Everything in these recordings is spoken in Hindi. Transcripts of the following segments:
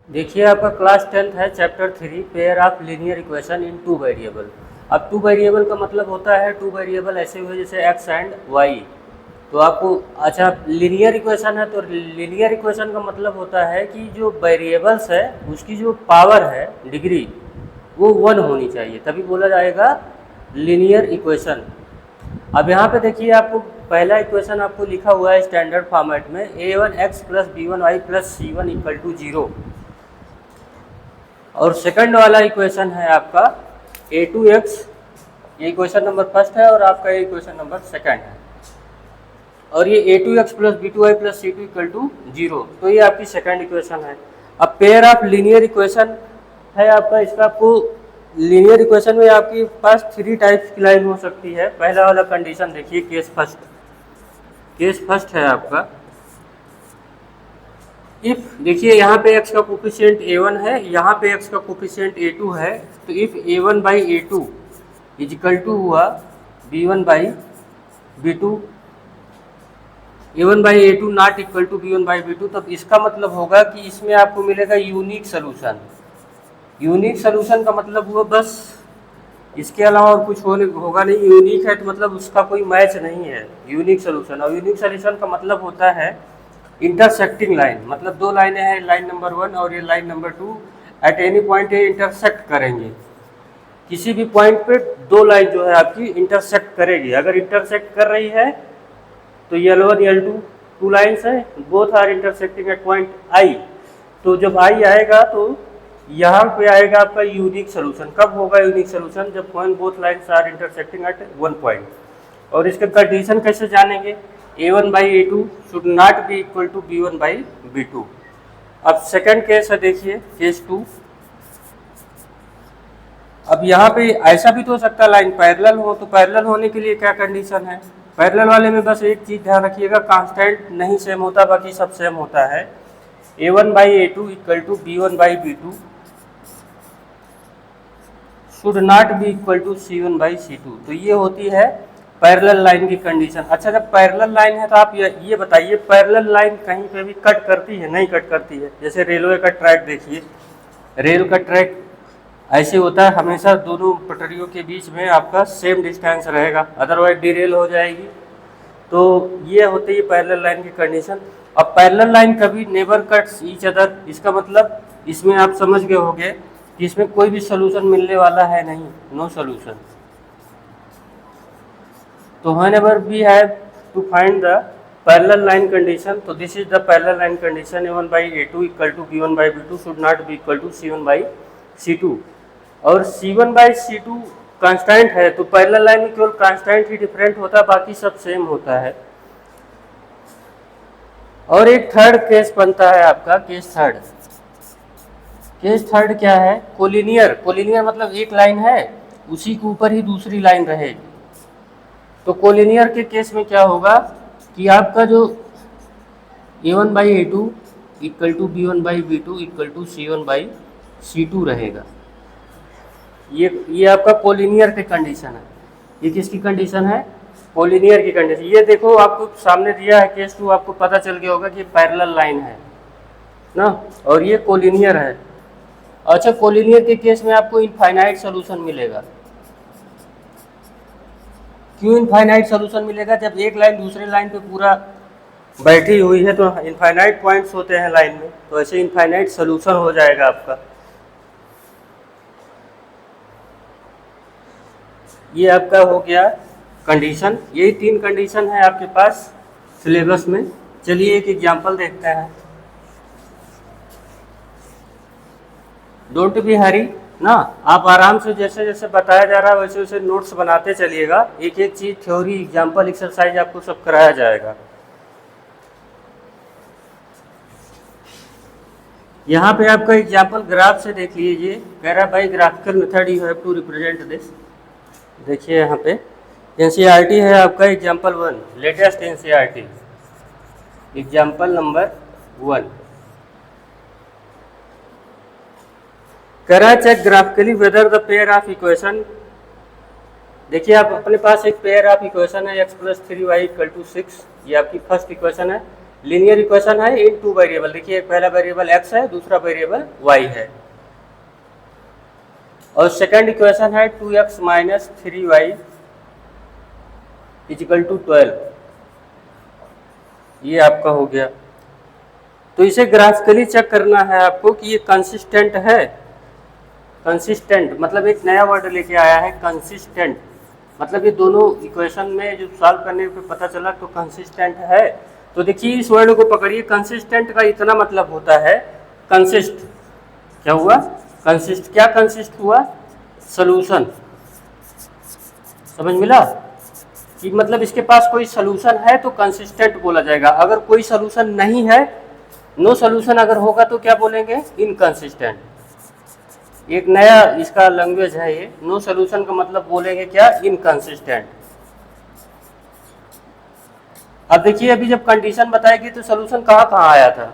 देखिए आपका क्लास 10th है, chapter 3 pair of linear equation in two variable. अब टू वेरिएबल का मतलब होता है टू वेरिएबल ऐसे हुए जैसे एक्स एंड वाई। तो आपको अच्छा लीनियर इक्वेशन है तो लीनियर इक्वेशन का मतलब होता है कि जो वेरिएबल्स है उसकी जो पावर है डिग्री वो 1 होनी चाहिए, तभी बोला जाएगा लीनियर इक्वेशन। अब यहाँ पे देखिए आपको पहला इक्वेशन आपको लिखा हुआ है स्टैंडर्ड फॉर्मेट में a1x plus b1y plus c1 equal to 0। और सेकंड वाला इक्वेशन है आपका a2x, ये इक्वेशन नंबर फर्स्ट है और आपका ये इक्वेशन नंबर सेकंड है। और ये a2x plus b2y plus c2 equal to 0, तो ये आपकी सेकंड इक्वेशन है। अब पेयर ऑफ लीनियर इक्वेशन है आपका, इसका आपको लीनियर इक्वेशन में आपके पास 3 टाइप्स की लाइन हो सकती है। पहला वाला कंडीशन देखिए, केस फर्स्ट है आपका इफ, देखिए यहाँ पे x का कोफिशिएंट a1 है, यहाँ पे x का कोफिशिएंट a2 है, तो if a1 by a2 is equal to हुआ b1 by b2, a1 by a2 not equal to b1 by b2, तब इसका मतलब होगा कि इसमें आपको मिलेगा यूनिक सोल्यूशन। यूनिक सोल्यूशन का मतलब हुआ बस इसके अलावा और कुछ होगा नहीं। यूनिक है तो मतलब उसका कोई मैच नहीं है, यूनिक सोल्यूशन। और यूनिक सोल्यूशन का मतलब होता है इंटरसेक्टिंग लाइन, मतलब दो लाइनें हैं, लाइन नंबर 1 और ये line number 2 at any point ये इंटरसेक्ट करेंगे। किसी भी पॉइंट पे दो लाइन जो है आपकी इंटरसेक्ट करेगी। अगर इंटरसेक्ट कर रही है तो L1 L2 टू लाइन्स है, both are intersecting at point I. तो जब आई आएगा तो यहाँ पे आएगा आपका यूनिक सोल्यूशन। कब होगा यूनिक सोल्यूशन? जब both lines are intersecting at one point. और इसका कंडीशन कैसे जानेंगे? a1 by a2 should not be equal to b1 by b2। अब सेकंड केस है, देखिए केस 2। अब यहाँ पे ऐसा भी तो हो सकता है लाइन पैरेलल हो, तो पैरेलल होने के लिए क्या कंडीशन है? पैरेलल वाले में बस एक चीज ध्यान रखिएगा, कांस्टेंट नहीं सेम होता, बाकी सब सेम होता है। a1 by a2 equal to b1 by b2 should not be equal to c1 by c2। तो ये होती है पैरेलल लाइन की कंडीशन। अच्छा, जब पैरेलल लाइन है तो आप ये बताइए, पैरेलल लाइन कहीं पे भी कट करती है? नहीं कट करती है। जैसे रेलवे का ट्रैक देखिए, रेल का ट्रैक ऐसे होता है, हमेशा दोनों पटरियों के बीच में आपका सेम डिस्टेंस रहेगा, अदरवाइज डिरेल हो जाएगी। तो ये होती है पैरेलल लाइन की कंडीशन। अब पैरेलल लाइन कभी नेवर कट्स ईच अदर, इसका मतलब इसमें आप समझ गए होंगे कि इसमें कोई भी सोल्यूशन मिलने वाला है नहीं, नो सोल्यूशन। तो whenever we have to find the parallel line condition, तो this is the parallel line condition, a1 by a2 equal to b1 by b2 should not be equal to c1 by c2। और c1 by c2 कांस्टेंट है, तो पैरेलल लाइन में केवल कांस्टेंट ही डिफरेंट होता है, बाकी सब सेम होता है। और एक थर्ड केस बनता है आपका, केस थर्ड। केस थर्ड क्या है? कोलिनियर। कोलिनियर मतलब एक लाइन है, उसी के ऊपर ही दूसरी लाइन रहेगी। तो कोलिनियर के केस में क्या होगा कि आपका जो a1 by a2 equal to b1 by b2 equal to c1 by c2 रहेगा। ये आपका कोलिनियर की कंडीशन है। ये किसकी कंडीशन है? कोलिनियर की कंडीशन। ये देखो आपको सामने दिया है केस 2, आपको पता चल गया होगा कि पैरेलल लाइन है ना, और ये कोलिनियर है। अच्छा, कोलिनियर के केस में आपको इनफाइनाइट सोल्यूशन मिलेगा। क्यों इनफाइनाइट सोल्यूशन मिलेगा? जब एक लाइन दूसरे लाइन पे पूरा बैठी हुई है तो इनफाइनाइट पॉइंट्स होते हैं लाइन में, तो ऐसे इनफाइनाइट सोल्यूशन हो जाएगा आपका। ये आपका हो गया कंडीशन। यही 3 कंडीशन है आपके पास सिलेबस में। चलिए एक एग्जांपल देखते हैं। डोंट बी हरी ना, आप आराम से जैसे जैसे बताया जा रहा है वैसे वैसे नोट्स बनाते चलिएगा। एक एक चीज थ्योरी, एग्जांपल, एक्सरसाइज आपको सब कराया जाएगा। यहाँ पे आपका एग्जांपल ग्राफ से देख लीजिए। कह रहा by graphical method you have to represent this. देखिए यहाँ पे एनसीईआरटी है आपका example 1, latest NCERT example number 1। कह रहा है check graphically whether the pair of equation. देखिए आप अपने पास एक पेयर ऑफ इक्वेशन है x plus 3y equal to 6, ये आपकी फर्स्ट इक्वेशन है। लीनियर इक्वेशन है इन टू वेरिएबल। देखिए एक पहला वेरिएबल x है, दूसरा वेरिएबल y है, और सेकंड इक्वेशन है 2x minus 3y is equal to 12। ये आपका हो गया। तो इसे ग्राफिकली चेक करना है आपको कि ये कंसिस्टेंट है। कंसिस्टेंट मतलब एक नया वर्ड लेके आया है, कंसिस्टेंट मतलब ये दोनों इक्वेशन में जो सॉल्व करने पे पता चला तो कंसिस्टेंट है। तो देखिए इस वर्ड को पकड़िए, कंसिस्टेंट का इतना मतलब होता है कंसिस्ट। क्या हुआ? कंसिस्ट। क्या कंसिस्ट हुआ? सॉल्यूशन। समझ मिला कि मतलब इसके पास कोई सॉल्यूशन है तो कंसिस्टेंट बोला जाएगा। अगर कोई सॉल्यूशन नहीं है, नो सॉल्यूशन अगर होगा तो क्या बोलेंगे? इनकंसिस्टेंट। एक नया इसका लैंग्वेज है ये। नो सॉल्यूशन का मतलब बोलेंगे क्या? इनकंसिस्टेंट। अब देखिए अभी जब कंडीशन बताएगी तो सॉल्यूशन कहाँ कहाँ आया था।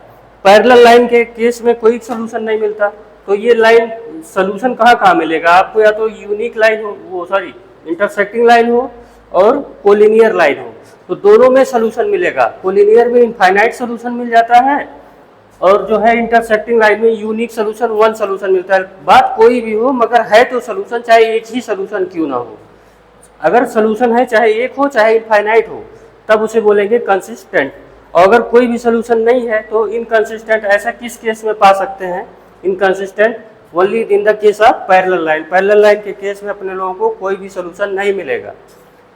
पैरेलल लाइन के केस में कोई सॉल्यूशन नहीं मिलता, तो ये लाइन सॉल्यूशन कहाँ कहाँ मिलेगा आपको? या तो यूनिक लाइन हो, वो सॉरी इंटरसेक्टिंग लाइन हो, और कोलिनियर लाइन हो, तो दोनों में सॉल्यूशन मिलेगा। कोलिनियर में इनफाइनाइट सॉल्यूशन मिल जाता है, और जो है इंटरसेक्टिंग लाइन में यूनिक सॉल्यूशन, वन सॉल्यूशन मिलता है। बात कोई भी हो मगर है तो सॉल्यूशन, चाहे एक ही सॉल्यूशन क्यों ना हो। अगर सॉल्यूशन है चाहे एक हो चाहे इनफाइनाइट हो, तब उसे बोलेंगे कंसिस्टेंट। और अगर कोई भी सॉल्यूशन नहीं है तो इनकंसिस्टेंट। ऐसा किस केस में पा सकते हैं inconsistent? Only in the case of parallel line. Parallel line के केस में अपने लोगों को कोई भी सॉल्यूशन नहीं मिलेगा।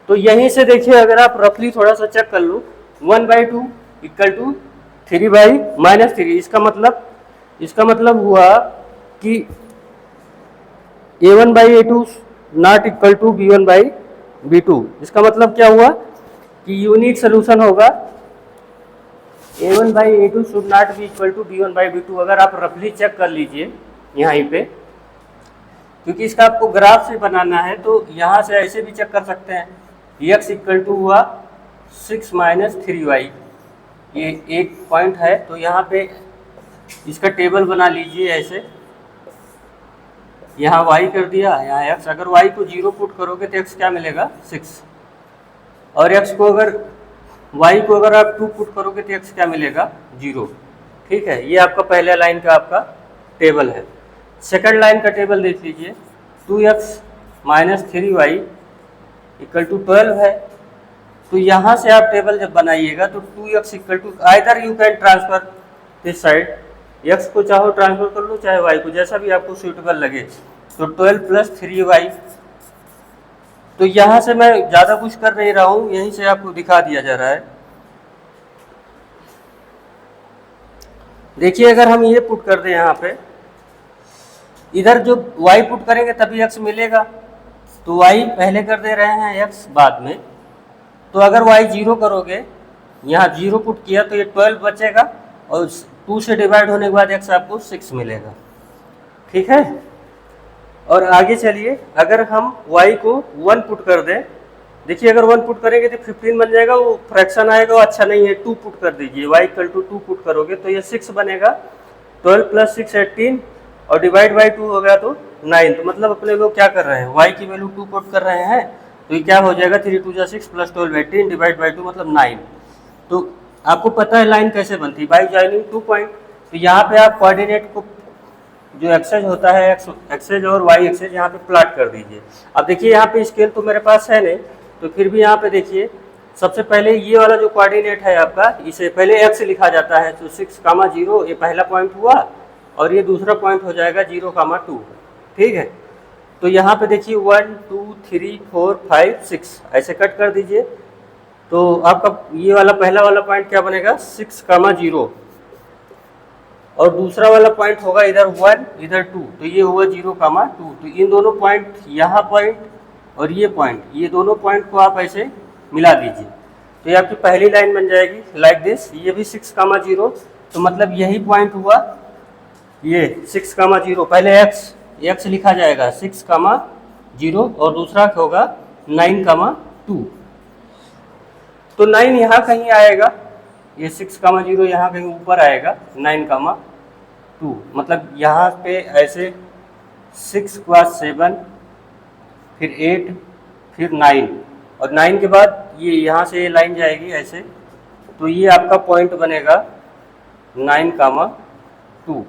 तो यहीं से देखिए, अगर आप रफली थोड़ा सा चेक कर लो, 1/2 इक्वल टू 3/-3। इसका मतलब हुआ कि a1/a2 not equal to b1/b2। इसका मतलब क्या हुआ कि यूनिक सोल्यूशन होगा a1/a2 should not be equal to b1/b2। अगर आप रफली चेक कर लीजिए यहाँ पे, क्योंकि इसका आपको ग्राफ से बनाना है तो यहाँ से ऐसे भी चेक कर सकते हैं। x इक्वल टू हुआ 6 माइनस 3y, ये एक पॉइंट है। तो यहाँ पे इसका टेबल बना लीजिए ऐसे, यहाँ y कर दिया, यहाँ x। अगर y को 0 पुट करोगे तो x क्या मिलेगा? 6। और x को अगर y को अगर आप 2 पुट करोगे तो x क्या मिलेगा? 0। ठीक है, ये आपका पहला लाइन का आपका टेबल है। सेकंड लाइन का टेबल देख लीजिए, 2x minus 3y equal to 12 है। तो यहाँ से आप टेबल जब बनाइएगा तो 2x equal to, either you can transfer this side, x को चाहो ट्रांसफर कर लो, चाहे y को, जैसा भी आपको सूटेबल लगे। तो 12 प्लस 3y। तो यहाँ से मैं ज़्यादा कुछ कर नहीं रहा हूँ, यहीं से आपको दिखा दिया जा रहा है। देखिए अगर हम ये पुट कर दें यहाँ पे, इधर जो y पुट करेंगे तभी x मिलेगा, तो y पहले कर दे रहे हैं, x बाद में। तो अगर y 0 करोगे, यहाँ 0 पुट किया तो ये 12 बचेगा, और 2 से डिवाइड होने के बाद x आपको 6 मिलेगा। ठीक है, और आगे चलिए, अगर हम y को 1 पुट कर दें, देखिए अगर 1 पुट करेंगे तो 15 बन जाएगा, वो फ्रैक्शन आएगा, वो अच्छा नहीं है। 2 पुट कर दीजिए, y इक्वल टू 2 पुट करोगे तो ये 6 बनेगा। 12 प्लस 6 18, और डिवाइड बाई 2 हो गया तो 9। तो मतलब अपने लोग क्या कर रहे हैं, y की वैल्यू 2 पुट कर रहे हैं, तो ये क्या हो जाएगा? 3 2 6 प्लस 12 18 डिवाइड बाई 2 मतलब 9। तो आपको पता है लाइन कैसे बनती है? By joining 2 point. तो यहाँ पे आप कोऑर्डिनेट को, जो एक्सेज होता है, एक्सेज और वाई एक्सेज, यहाँ पे प्लॉट कर दीजिए। अब देखिए यहाँ पे स्केल तो मेरे पास है नहीं, तो फिर भी यहाँ पे देखिए, सबसे पहले ये वाला जो कोऑर्डिनेट है आपका, इसे पहले x लिखा जाता है। तो 6,0 ये पहला पॉइंट हुआ, और ये दूसरा पॉइंट हो जाएगा 0,2। ठीक है, तो यहाँ पे देखिए 1 2 3 4 5 6 ऐसे कट कर दीजिए। तो आपका ये वाला पहला वाला पॉइंट क्या बनेगा? 6,0, और दूसरा वाला पॉइंट होगा इधर 1 इधर 2, तो ये हुआ 0,2। तो इन दोनों पॉइंट, यहाँ पॉइंट और ये पॉइंट, ये दोनों पॉइंट को आप ऐसे मिला दीजिए, तो ये आपकी पहली लाइन बन जाएगी लाइक दिस। ये भी 6,0, तो मतलब यही पॉइंट हुआ, ये 6,0। पहले x लिखा जाएगा 6,0, और दूसरा होगा 9,2। तो 9 यहाँ कहीं आएगा, ये 6,0 यहाँ कहीं ऊपर आएगा, 9,2। मतलब यहाँ पे ऐसे 6 के बाद 7, फिर 8, फिर 9, और 9 के बाद ये यहाँ से ये लाइन जाएगी ऐसे, तो ये आपका पॉइंट बनेगा 9,2।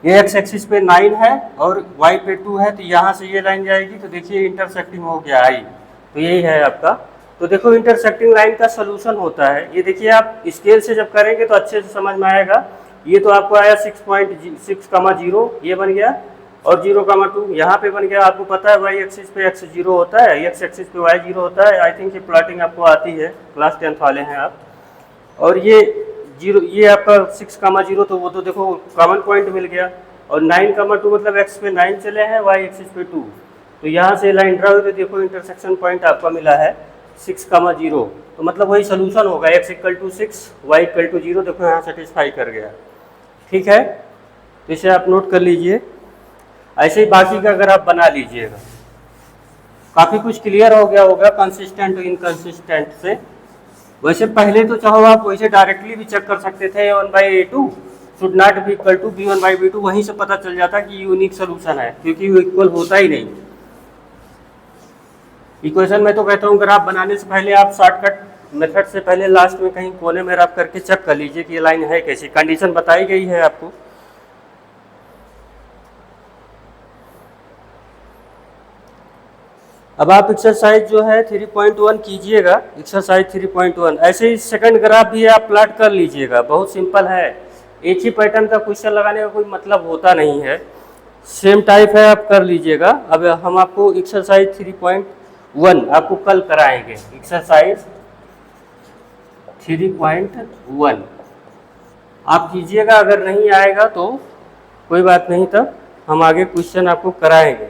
ये एक्स एक्सिस पे 9 है और वाई पे 2 है, तो यहाँ से ये लाइन जाएगी, तो देखिए इंटरसेक्टिंग हो गया आई, तो यही है आपका। तो देखो इंटरसेक्टिंग लाइन का सोल्यूशन होता है, ये देखिए आप स्केल से जब करेंगे तो अच्छे से समझ में आएगा। ये तो आपको आया 6.6,0 ये बन गया, और 0,2 यहाँ पे बन गया। आपको पता है वाई एक्सिस पे एक्स 0 होता है, एक्स एक्सिस पे वाई 0 होता है। आई थिंक ये प्लॉटिंग आपको आती है, क्लास 10th वाले हैं आप। और ये 0, ये आपका 6,0, तो वो तो देखो कॉमन पॉइंट मिल गया। और 9,2 मतलब एक्स पे 9 चले हैं, वाई एक्सिस पे 2, तो यहाँ से लाइन ड्रा हुई, तो देखो इंटरसेक्शन पॉइंट आपका मिला है 6,0, तो मतलब वही सोल्यूशन होगा, x = 6 y = 0। देखो यहाँ सेटिस्फाई कर गया, ठीक है। तो इसे आप नोट कर लीजिए। ऐसे ही बाकी का अगर आप बना लीजिएगा, काफ़ी कुछ क्लियर हो गया होगा कंसिस्टेंट और इनकंसिस्टेंट से। वैसे पहले तो चाहो आप वैसे डायरेक्टली भी चेक कर सकते थे, A1/A2 should not be equal to B1/B2, वहीं से पता चल जाता कि यूनिक सोल्यूशन है, क्योंकि वो इक्वल होता ही नहीं। इक्वेशन में तो कहता हूँ ग्राफ बनाने से पहले आप शॉर्टकट मेथड से पहले लास्ट में कहीं कोने में रख करके चेक कर लीजिए कि ये लाइन है कैसी, कंडीशन बताई गई है आपको। अब आप एक्सरसाइज जो है 3.1 कीजिएगा, एक्सरसाइज 3.1। ऐसे ही सेकंड ग्राफ भी आप प्लॉट कर लीजिएगा, बहुत सिंपल है। एक ही पैटर्न का क्वेश्चन लगाने का कोई मतलब होता नहीं है, सेम टाइप है, आप कर लीजिएगा। अब हम आपको एक्सरसाइज 3.1 आपको कल कराएंगे, एक्सरसाइज 3.1 आप कीजिएगा। अगर नहीं आएगा तो कोई बात नहीं, तब हम आगे क्वेश्चन आपको कराएंगे।